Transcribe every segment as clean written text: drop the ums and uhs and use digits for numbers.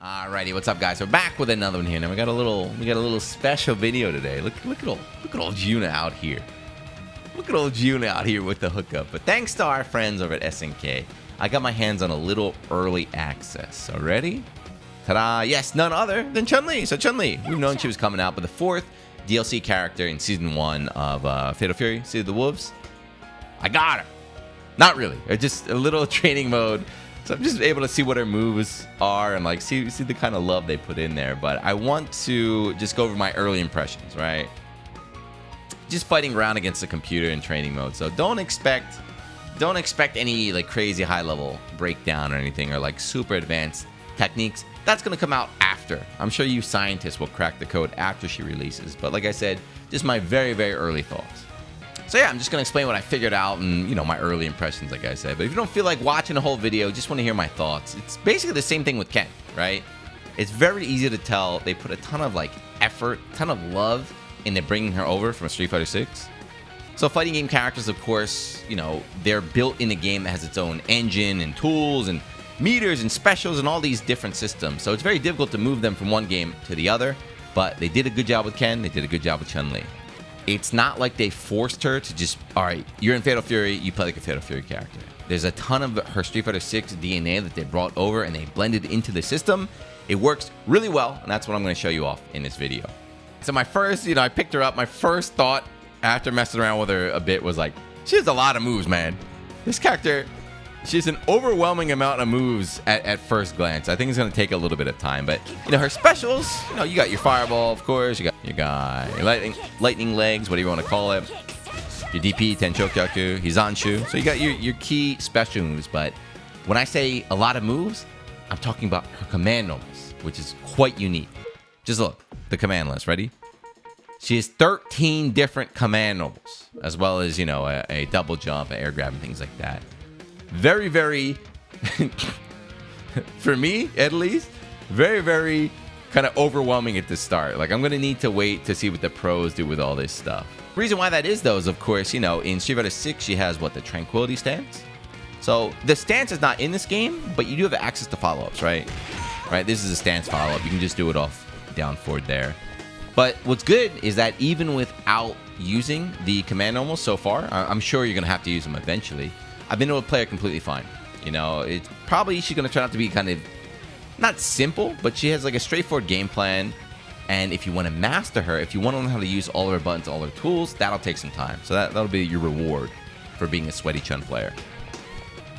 Alrighty, what's up, guys? We're back with another one here. Now we got a little special video today. Look at old Juna out here. Look at old Juna out here with the hookup. But thanks to our friends over at SNK, I got my hands on a little early access. So ready? Ta-da! Yes, none other than Chun-Li. So Chun-Li, we've known she was coming out, but the fourth DLC character in Season 1 of Fatal Fury, City of the Wolves. I got her. Not really. Just a little training mode. So I'm just able to see what her moves are and like see the kind of love they put in there. But I want to just go over my early impressions, right? Just fighting around against the computer in training mode. So don't expect any like crazy high level breakdown or anything or like super advanced techniques. That's going to come out after. I'm sure you scientists will crack the code after she releases. But like I said, just my very, very early thoughts. So yeah, I'm just going to explain what I figured out and, you know, my early impressions, like I said. But if you don't feel like watching the whole video, just want to hear my thoughts. It's basically the same thing with Ken, right? It's very easy to tell they put a ton of like effort, ton of love into bringing her over from Street Fighter 6. So fighting game characters, of course, you know, they're built in a game that has its own engine and tools and meters and specials and all these different systems. So it's very difficult to move them from one game to the other. But they did a good job with Ken. They did a good job with Chun-Li. It's not like they forced her to just, all right, you're in Fatal Fury, you play like a Fatal Fury character. There's a ton of her Street Fighter 6 DNA that they brought over and they blended into the system. It works really well, and that's what I'm going to show you off in this video. So my first, I picked her up. My first thought after messing around with her a bit was like, she has a lot of moves, man. This character, she has an overwhelming amount of moves at first glance. I think it's going to take a little bit of time, but her specials, you got your fireball, of course, you got your lightning legs, whatever you want to call it, your DP, Tenchokaku, Hizanshu. So you got your key special moves, but when I say a lot of moves, I'm talking about her command normals, which is quite unique. Just look, the command list, ready? She has 13 different command normals, as well as, a double jump, an air grab, and things like that. Very, very, for me at least, very, very kind of overwhelming at the start. Like, I'm going to need to wait to see what the pros do with all this stuff. The reason why that is, though, is, of course, in Street Fighter 6, she has, the Tranquility stance? So, the stance is not in this game, but you do have access to follow-ups, right? Right, this is a stance follow-up. You can just do it off down forward there. But what's good is that even without using the command normals so far, I'm sure you're going to have to use them eventually, I've been able to play her completely fine. It's probably she's going to turn out to be kind of not simple, but she has like a straightforward game plan. And if you want to master her, if you want to learn how to use all of her buttons, all her tools, that'll take some time. So that'll be your reward for being a sweaty Chun player.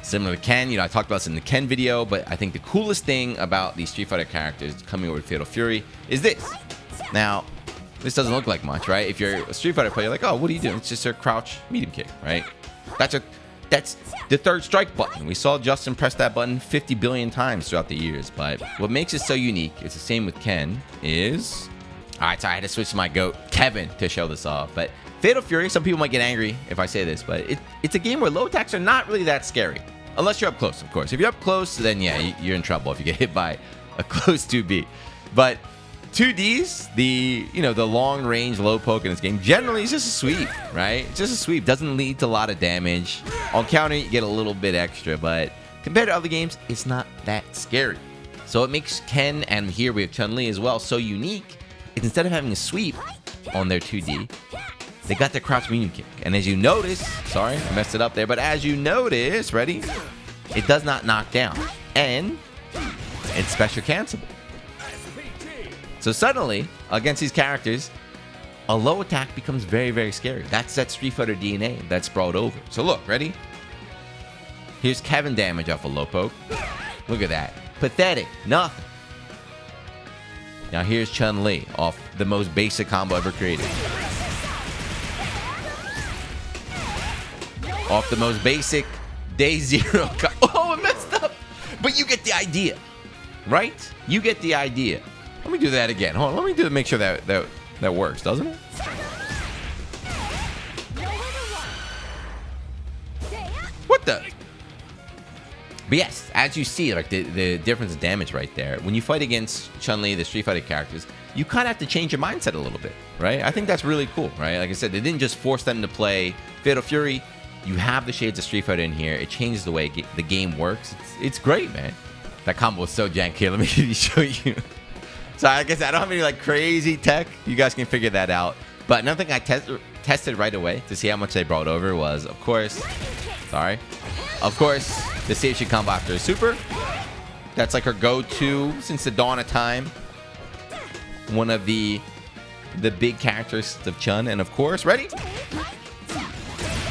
Similar to Ken, I talked about this in the Ken video, but I think the coolest thing about these Street Fighter characters coming over to Fatal Fury is this. Now, this doesn't look like much, right? If you're a Street Fighter player, you're like, oh, what are you doing? It's just her crouch medium kick, right? That's the third strike button. We saw Justin press that button 50 billion times throughout the years. But what makes it so unique, it's the same with Ken, is... Alright, so I had to switch to my GOAT, Kevin, to show this off. But Fatal Fury, some people might get angry if I say this, but it's a game where low attacks are not really that scary. Unless you're up close, of course. If you're up close, then yeah, you're in trouble if you get hit by a close 2B. But 2Ds, the long-range low poke in this game, generally is just a sweep, right? It's just a sweep. Doesn't lead to a lot of damage. On counter, you get a little bit extra, but compared to other games, it's not that scary. So it makes Ken, and here we have Chun-Li as well, so unique. Is instead of having a sweep on their 2D, they got their crouch medium kick. And as you notice, sorry, I messed it up there, but as you notice, ready? It does not knock down. And it's special cancelable. So suddenly, against these characters, a low attack becomes very, very scary. That's that Street Fighter DNA that's brought over. So look, ready? Here's Kevin damage off a low poke. Look at that. Pathetic. Nothing. Now here's Chun-Li off the most basic combo ever created. Off the most basic day zero. Oh, I messed up. But you get the idea, right? You get the idea. Let me do that again. Hold on. Let me make sure that works, doesn't it? What the? But yes, as you see, like the difference in damage right there. When you fight against Chun-Li, the Street Fighter characters, you kind of have to change your mindset a little bit, right? I think that's really cool, right? Like I said, they didn't just force them to play Fatal Fury. You have the shades of Street Fighter in here. It changes the way the game works. It's great, man. That combo was so jank. Here, let me show you. So I guess I don't have any like crazy tech. You guys can figure that out. But another thing I tested right away to see how much they brought over was, of course, to see if she combo after a super. That's like her go-to since the dawn of time. One of the big characteristics of Chun. And of course, ready?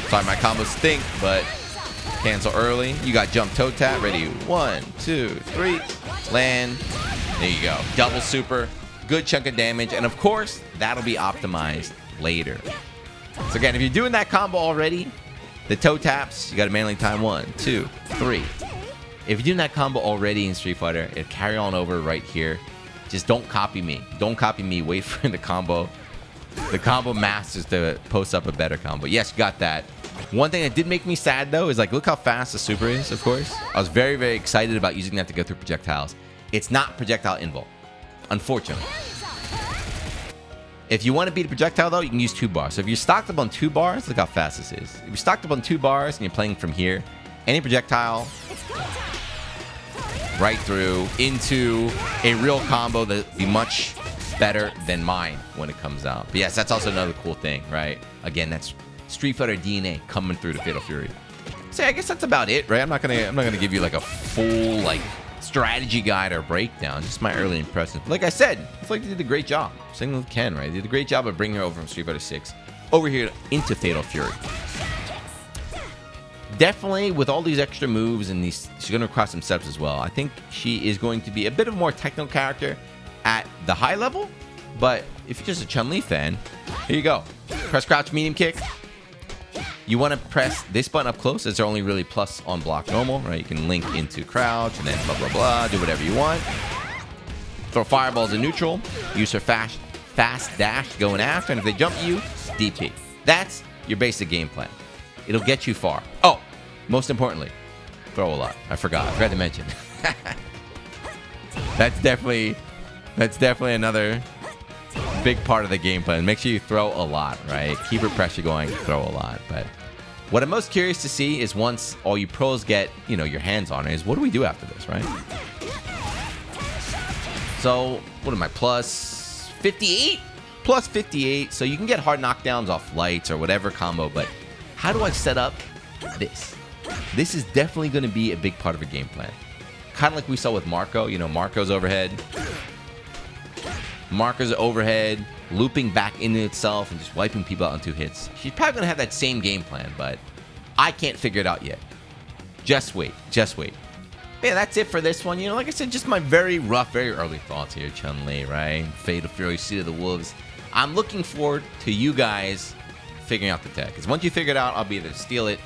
Sorry, my combos stink, but cancel early. You got jump toe tap. Ready? 1, 2, 3. Land. There you go. Double super. Good chunk of damage. And of course, that'll be optimized later. So again, if you're doing that combo already, the toe taps, you got to manually time 1, 2, 3. If you're doing that combo already in Street Fighter, it carry on over right here. Just don't copy me. Don't copy me. Wait for the combo masters to post up a better combo. Yes, you got that. One thing that did make me sad, though, is like, look how fast the super is, of course. I was very, very excited about using that to go through projectiles. It's not projectile invul, unfortunately. If you want to beat a projectile, though, you can use 2 bars. So if you're stocked up on 2 bars, look how fast this is. If you're stocked up on 2 bars and you're playing from here, any projectile right through into a real combo that'd be much better than mine when it comes out. But yes, that's also another cool thing, right? Again, that's Street Fighter DNA coming through to Fatal Fury. So I guess that's about it, right? I'm not gonna give you like a full like strategy guide or breakdown. Just my early impressions. But like I said, I feel like they did a great job. Same with Ken, right? They did a great job of bringing her over from Street Fighter 6 over here into Fatal Fury. Definitely, with all these extra moves and these, she's going to cross some steps as well. I think she is going to be a bit of a more technical character at the high level. But if you're just a Chun-Li fan, here you go. Press crouch, medium kick. You want to press this button up close, as they're only really plus on block normal, right? You can link into crouch and then blah, blah, blah. Do whatever you want. Throw fireballs in neutral. Use her fast dash going after. And if they jump you, DP. That's your basic game plan. It'll get you far. Oh, most importantly, throw a lot. I forgot to mention. That's definitely another big part of the game plan. Make sure you throw a lot, right? Keep your pressure going, throw a lot. But what I'm most curious to see is once all you pros get, your hands on it, is what do we do after this, right? So, what am I, plus 58? Plus 58. So you can get hard knockdowns off lights or whatever combo, but how do I set up this? This is definitely going to be a big part of a game plan. Kind of like we saw with Marco. Marco's overhead. Marco's overhead, looping back into itself and just wiping people out in 2 hits. She's probably going to have that same game plan, but I can't figure it out yet. Just wait. Yeah, that's it for this one. Like I said, just my very rough, very early thoughts here. Chun-Li, right? Fatal Fury, Seed of the Wolves. I'm looking forward to you guys figuring out the tech. Because once you figure it out, I'll be either steal it,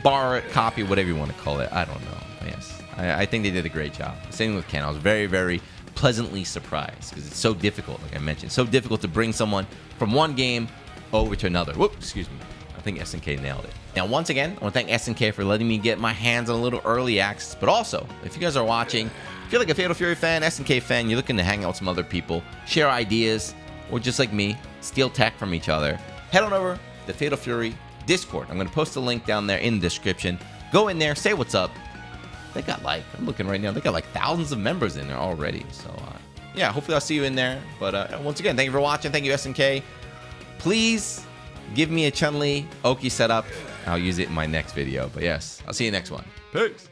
borrow it, copy, whatever you want to call it. I don't know. Yes, I think they did a great job. Same with Ken. I was very, very pleasantly surprised because it's so difficult, like I mentioned. So difficult to bring someone from one game over to another. Whoop, excuse me. I think SNK nailed it. Now, once again, I want to thank SNK for letting me get my hands on a little early access. But also, if you guys are watching, if you're like a Fatal Fury fan, SNK fan, you're looking to hang out with some other people, share ideas, or just like me, steal tech from each other, head on over to the Fatal Fury Discord. I'm going to post a link down there in the description. Go in there, say what's up. They got I'm looking right now, they got thousands of members in there already. So, yeah, hopefully I'll see you in there. But once again, thank you for watching. Thank you, SNK. Please give me a Chun-Li Oki setup. I'll use it in my next video. But yes, I'll see you next one. Peace.